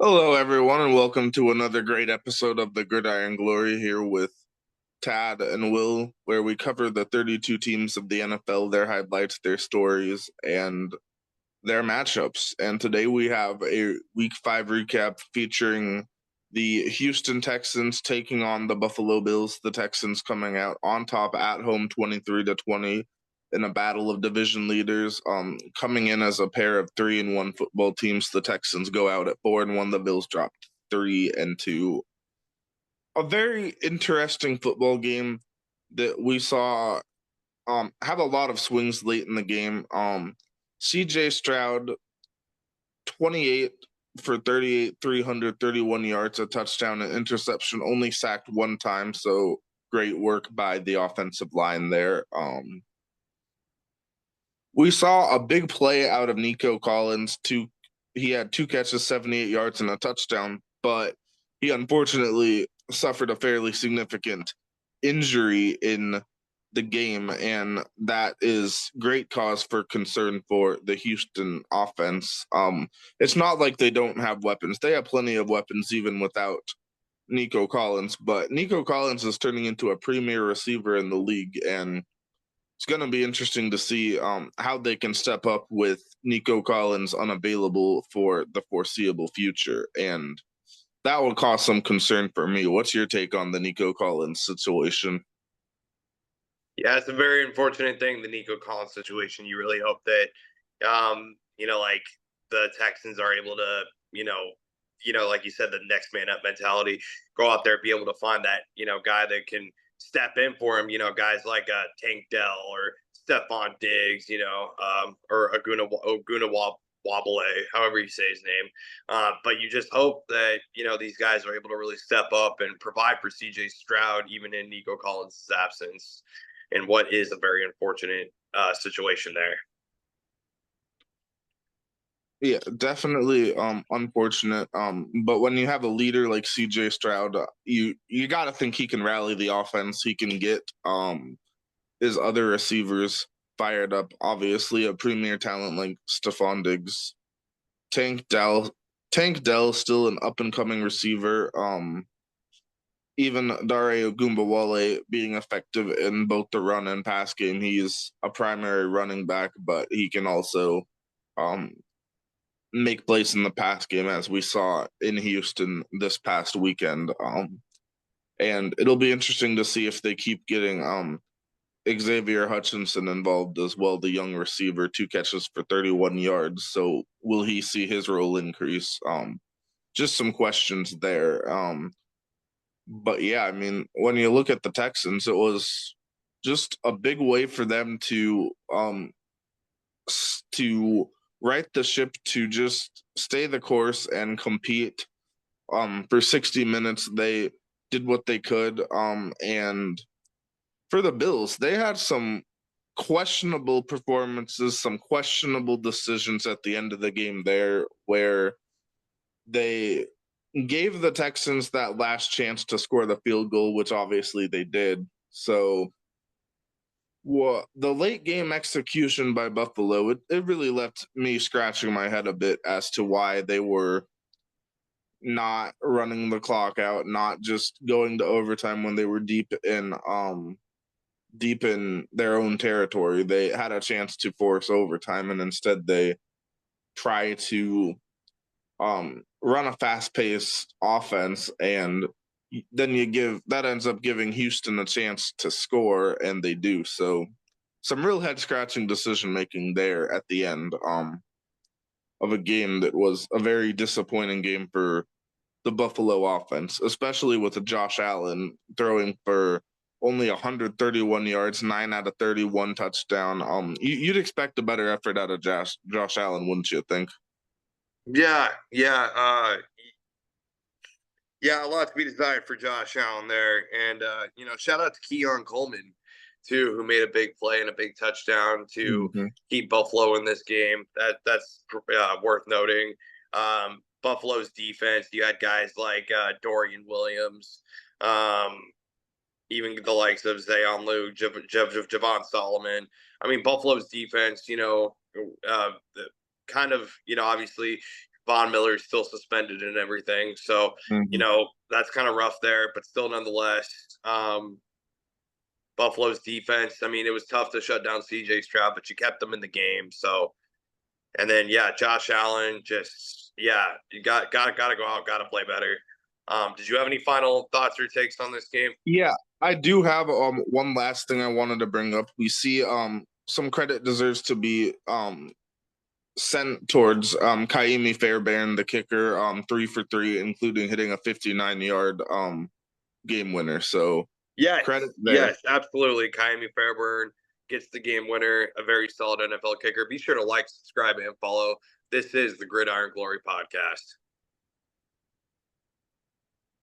Hello, everyone, and welcome to another great episode of the Gridiron Glory here with Tad and Will, where we cover the 32 teams of the NFL, their highlights, their stories, and their matchups. And today we have a Week 5 recap featuring the Houston Texans taking on the Buffalo Bills. The Texans coming out on top at home 23-20 in a battle of division leaders. Coming in as a pair of 3-1 football teams, the Texans go out at 4-1. The Bills dropped 3-2. A very interesting football game that we saw have a lot of swings late in the game. CJ Stroud 28 for 38, 331 yards, a touchdown, an interception, only sacked one time. So great work by the offensive line there. We saw a big play out of Nico Collins. He had two catches, 78 yards, and a touchdown, but he unfortunately suffered a fairly significant injury in the game, and that is great cause for concern for the Houston offense. It's not like they don't have weapons. They have plenty of weapons even without Nico Collins, but Nico Collins is turning into a premier receiver in the league, and it's going to be interesting to see how they can step up with Nico Collins unavailable for the foreseeable future, and that will cause some concern for me. What's your take on the Nico Collins situation? Yeah, it's a very unfortunate thing, the Nico Collins situation. You really hope that, like the Texans are able to, like you said, the next man up mentality, go out there, be able to find that, guy that can step in for him. Guys like Tank Dell or Stephon Diggs, or Aguna Wobble, however you say his name. But you just hope that, these guys are able to really step up and provide for CJ Stroud, even in Nico Collins' absence, and what is a very unfortunate situation there. Yeah, definitely unfortunate. But when you have a leader like CJ Stroud, you got to think he can rally the offense. He can get his other receivers fired up. Obviously, a premier talent like Stephon Diggs, Tank Dell, Tank Dell still an up and coming receiver. Even Dare Ogunbowale being effective in both the run and pass game. He's a primary running back, but he can also um, make plays in the pass game, as we saw in Houston this past weekend. And it'll be interesting to see if they keep getting Xavier Hutchinson involved as well, the young receiver, two catches for 31 yards. So will he see his role increase? Just some questions there. But yeah, I mean, when you look at the Texans, it was just a big way for them to right the ship, to just stay the course and compete. For 60 minutes, they did what they could. And for the Bills, they had some questionable performances, some questionable decisions at the end of the game there, where they gave the Texans that last chance to score the field goal, which obviously they did. So the late game execution by Buffalo, it really left me scratching my head a bit as to why they were not running the clock out, not just going to overtime when they were deep in their own territory. They had a chance to force overtime, and instead they try to run a fast-paced offense, and then that ends up giving Houston a chance to score, and they do. So some real head-scratching decision-making there at the end of a game that was a very disappointing game for the Buffalo offense, especially with Josh Allen throwing for only 131 yards, 9 out of 31 touchdown. You'd expect a better effort out of Josh Allen, wouldn't you think? Yeah, a lot to be desired for Josh Allen there, and shout out to Keon Coleman too, who made a big play and a big touchdown to Mm-hmm. keep Buffalo in this game. That's worth noting. Buffalo's defense, you had guys like Dorian Williams, um, even the likes of Zayon Liu, Javon Solomon. I mean, Buffalo's defense, kind of, obviously Von Miller's still suspended and everything. So, Mhm. that's kind of rough there, but still nonetheless, Buffalo's defense, I mean, it was tough to shut down CJ Stroud, but you kept them in the game. So, and then yeah, Josh Allen just you got to go out, got to play better. Did you have any final thoughts or takes on this game? Yeah, I do have one last thing I wanted to bring up. We see some credit deserves to be sent towards Kaimi Fairbairn, the kicker, 3 for 3, including hitting a 59-yard game winner. So Yes, credit there. yes, absolutely. Kaimi Fairburn gets the game winner, a very solid NFL kicker. Be sure to like, subscribe, and follow. This is the Gridiron Glory Podcast.